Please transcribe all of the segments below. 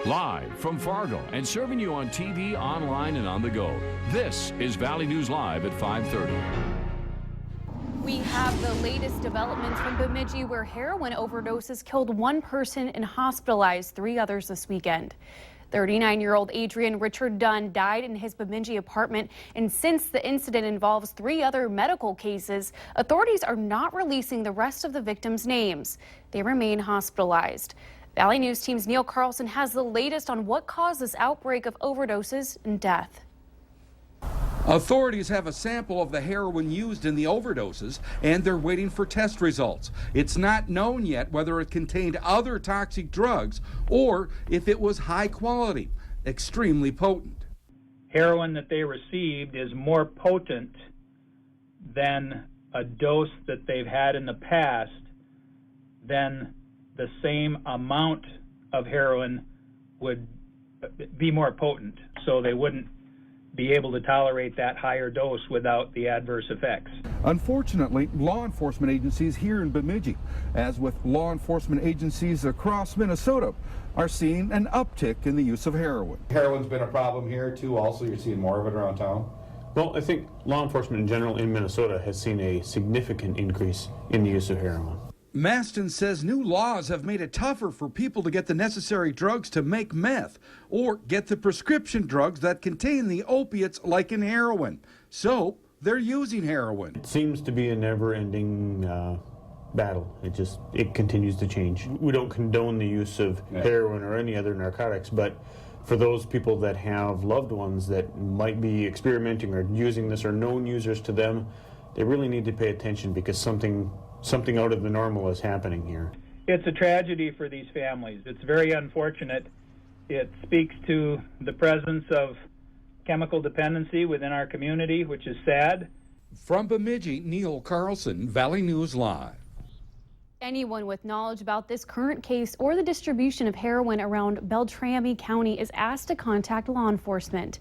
Live from Fargo and serving you on TV, online, and on the go. This is Valley News Live at 5:30. We have the latest developments from Bemidji, where heroin overdoses killed one person and hospitalized 3 others this weekend. 39-year-old Adrian Richard Dunn died in his Bemidji apartment, and since the incident involves 3 other medical cases, authorities are not releasing the rest of the victims' names. They remain hospitalized. Valley News Team's Neil Carlson has the latest on what caused this outbreak of overdoses and death. Authorities have a sample of the heroin used in the overdoses, and they're waiting for test results. It's not known yet whether it contained other toxic drugs or if it was high quality, extremely potent. Heroin that they received is more potent than a dose that they've had in the past, then the same amount of heroin would be more potent, so they wouldn't be able to tolerate that higher dose without the adverse effects. Unfortunately, law enforcement agencies here in Bemidji, as with law enforcement agencies across Minnesota, are seeing an uptick in the use of heroin. Heroin's been a problem here too. Also, you're seeing more of it around town. Well, I think law enforcement in general in Minnesota has seen a significant increase in the use of heroin. Maston says new laws have made it tougher for people to get the necessary drugs to make meth or get the prescription drugs that contain the opiates like in heroin. So they're using heroin. It seems to be a never-ending battle. It continues to change. We don't condone the use of heroin or any other narcotics, but for those people that have loved ones that might be experimenting or using this or known users to them, they really need to pay attention because something out of the normal is happening here. It's a tragedy for these families. It's very unfortunate. It speaks to the presence of chemical dependency within our community, which is sad. From Bemidji, Neil Carlson, Valley News Live. Anyone with knowledge about this current case or the distribution of heroin around Beltrami County is asked to contact law enforcement.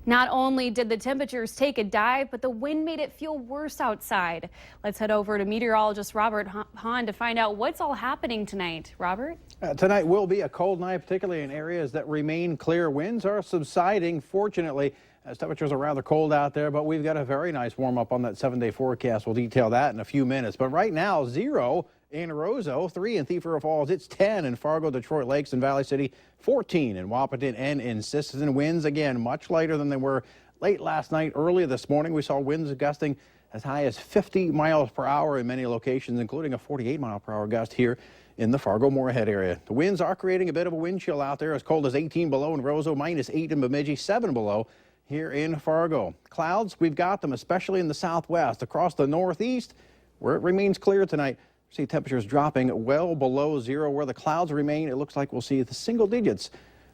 Not only did the temperatures take a dive, but the wind made it feel worse outside. Let's head over to meteorologist Robert Hahn to find out what's all happening tonight. Robert? Tonight will be a cold night, particularly in areas that remain clear. Winds are subsiding, fortunately, as temperatures are rather cold out there, but we've got a very nice warm up on that 7-day forecast. We'll detail that in a few minutes. But right now, 0 in Roseau, 3 in Thief River Falls. It's 10 in Fargo, Detroit Lakes, and Valley City, 14 in Wahpeton and in Sisseton. Winds, again, much lighter than they were late last night. Early this morning, we saw winds gusting as high as 50 miles per hour in many locations, including a 48-mile-per-hour gust here in the Fargo-Moorhead area. The winds are creating a bit of a wind chill out there, as cold as 18 below in Roseau, -8 in Bemidji, 7 below here in Fargo. Clouds, we've got them, especially in the southwest. Across the northeast, where it remains clear tonight, see temperatures dropping well below 0. Where the clouds remain, it looks like we'll see the single digits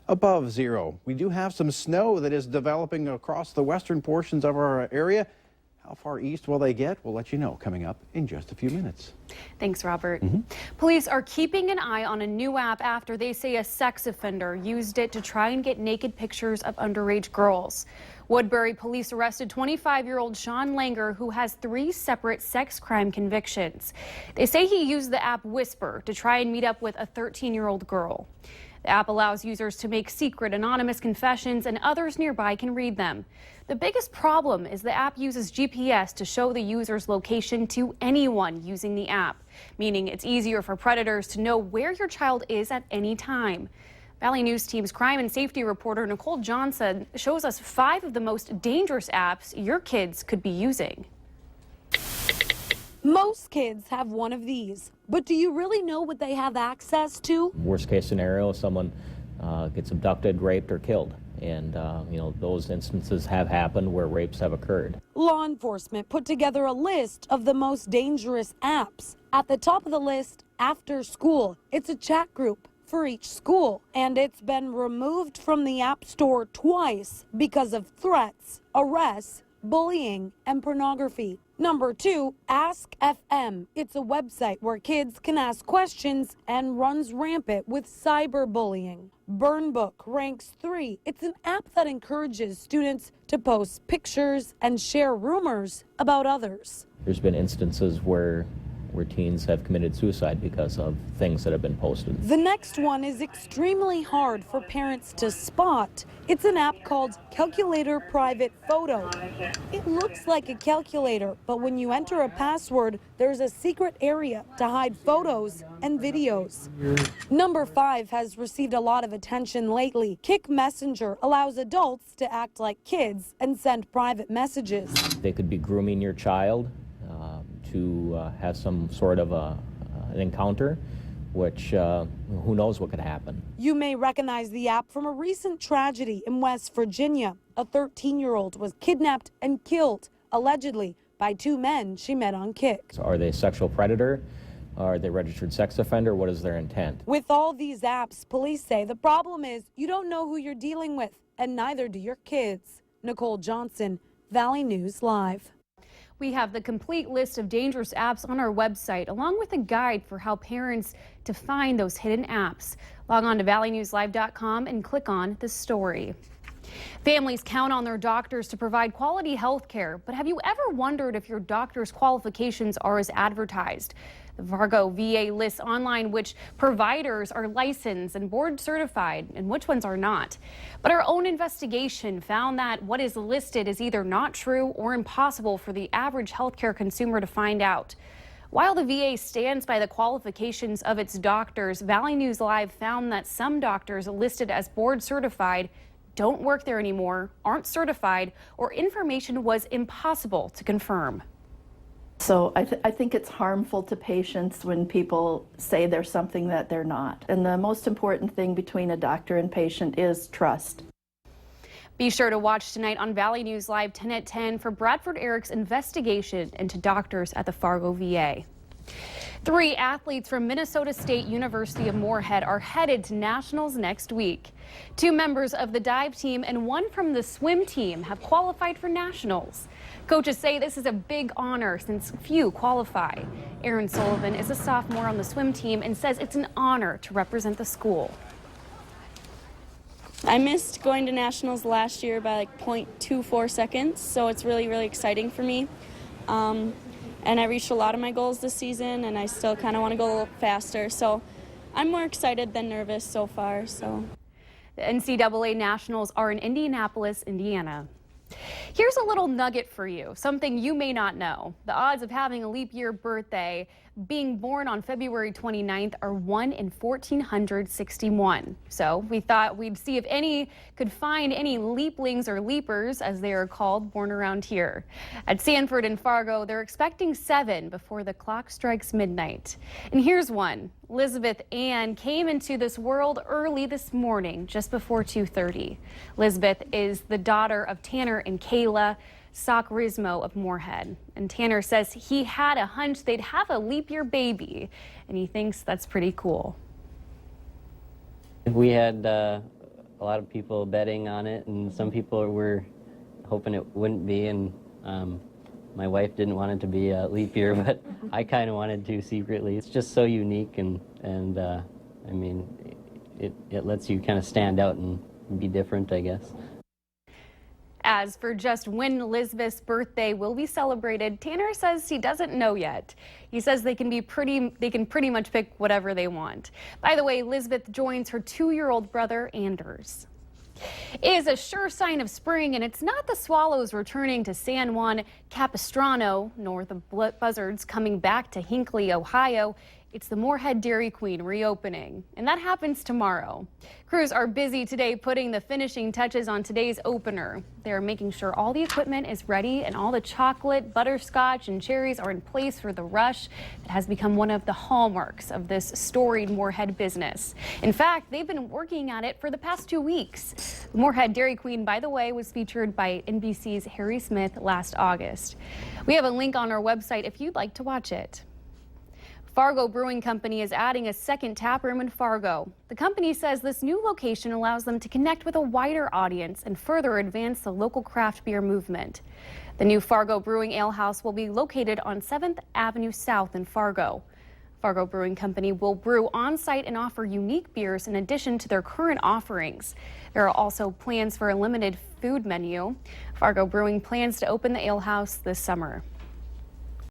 above 0. We do have some snow that is developing across the western portions of our area. How far east will they get? We'll let you know coming up in just a few minutes. Thanks, Robert. Police are keeping an eye on a new app after they say a sex offender used it to try and get naked pictures of underage girls. Woodbury police arrested 25-year-old Sean Langer, who has 3 separate sex crime convictions. They say he used the app Whisper to try and meet up with a 13-year-old girl. The app allows users to make secret anonymous confessions, and others nearby can read them. The biggest problem is the app uses GPS to show the user's location to anyone using the app, meaning it's easier for predators to know where your child is at any time. Valley News Team's crime and safety reporter Nicole Johnson shows us 5 of the most dangerous apps your kids could be using. Most kids have one of these, but do you really know what they have access to? Worst case scenario, someone gets abducted, raped, or killed. And, those instances have happened where rapes have occurred. Law enforcement put together a list of the most dangerous apps. At the top of the list, After School. It's a chat group for each school, and it's been removed from the App Store twice because of threats, arrests, bullying, and pornography. Number 2, Ask FM. It's a website where kids can ask questions and runs rampant with cyberbullying. Burn Book ranks 3. It's an app that encourages students to post pictures and share rumors about others. There's been instances where where teens have committed suicide because of things that have been posted. The next one is extremely hard for parents to spot. It's an app called Calculator Private Photo. It looks like a calculator, but when you enter a password, there's a secret area to hide photos and videos. Number 5 has received a lot of attention lately. Kick Messenger allows adults to act like kids and send private messages. They could be grooming your child to have some sort of an encounter, which who knows what could happen. You may recognize the app from a recent tragedy in West Virginia. A 13-year-old was kidnapped and killed, allegedly, by 2 men she met on Kick. So are they a sexual predator? Are they a registered sex offender? What is their intent? With all these apps, police say the problem is you don't know who you're dealing with, and neither do your kids. Nicole Johnson, Valley News Live. We have the complete list of dangerous apps on our website, along with a guide for how parents to find those hidden apps. Log on to valleynewslive.com and click on the story. Families count on their doctors to provide quality health care, but have you ever wondered if your doctor's qualifications are as advertised? The Fargo VA lists online which providers are licensed and board certified and which ones are not. But our own investigation found that what is listed is either not true or impossible for the average healthcare consumer to find out. While the VA stands by the qualifications of its doctors, Valley News Live found that some doctors listed as board certified don't work there anymore, aren't certified, or information was impossible to confirm. So I think it's harmful to patients when people say there's something that they're not. And the most important thing between a doctor and patient is trust. Be sure to watch tonight on Valley News Live 10 at 10 for Bradford Eric's investigation into doctors at the Fargo VA. 3 athletes from Minnesota State University of Moorhead are headed to nationals next week. 2 members of the dive team and 1 from the swim team have qualified for nationals. Coaches say this is a big honor since few qualify. Aaron Sullivan is a sophomore on the swim team and says it's an honor to represent the school. I missed going to nationals last year by like 0.24 seconds, so it's really, really exciting for me. And I reached a lot of my goals this season, and I still kind of want to go a little faster. So I'm more excited than nervous so far. So the NCAA Nationals are in Indianapolis, Indiana. Here's a little nugget for you, something you may not know. The odds of having a leap year birthday, being born on February 29th, are 1 in 1,461. So we thought we'd see if any could find any leaplings or leapers, as they are called, born around here. At Sanford and Fargo, they're expecting 7 before the clock strikes midnight. And here's one. Elizabeth Ann came into this world early this morning, just before 2:30. Elizabeth is the daughter of Tanner and Kayla Sockrismo of Moorhead. And Tanner says he had a hunch they'd have a leap year baby, and he thinks that's pretty cool. We had a lot of people betting on it, and some people were hoping it wouldn't be, and my wife didn't want it to be a leap year, but I kind of wanted to secretly. It's just so unique, and I mean, it lets you kind of stand out and be different, I guess. As for just when Elizabeth's birthday will be celebrated, Tanner says he doesn't know yet. He says they can pretty much pick whatever they want. By the way, Elizabeth joins her 2-year-old brother, Anders. It is a sure sign of spring, and it's not the swallows returning to San Juan Capistrano, nor the buzzards coming back to Hinckley, Ohio. It's the Moorhead Dairy Queen reopening, and that happens tomorrow. Crews are busy today putting the finishing touches on today's opener. They're making sure all the equipment is ready and all the chocolate, butterscotch, and cherries are in place for the rush that has become one of the hallmarks of this storied Moorhead business. In fact, they've been working at it for the past 2 weeks. The Moorhead Dairy Queen, by the way, was featured by NBC's Harry Smith last August. We have a link on our website if you'd like to watch it. Fargo Brewing Company is adding a second tap room in Fargo. The company says this new location allows them to connect with a wider audience and further advance the local craft beer movement. The new Fargo Brewing Ale House will be located on 7th Avenue South in Fargo. Fargo Brewing Company will brew on-site and offer unique beers in addition to their current offerings. There are also plans for a limited food menu. Fargo Brewing plans to open the ale house this summer.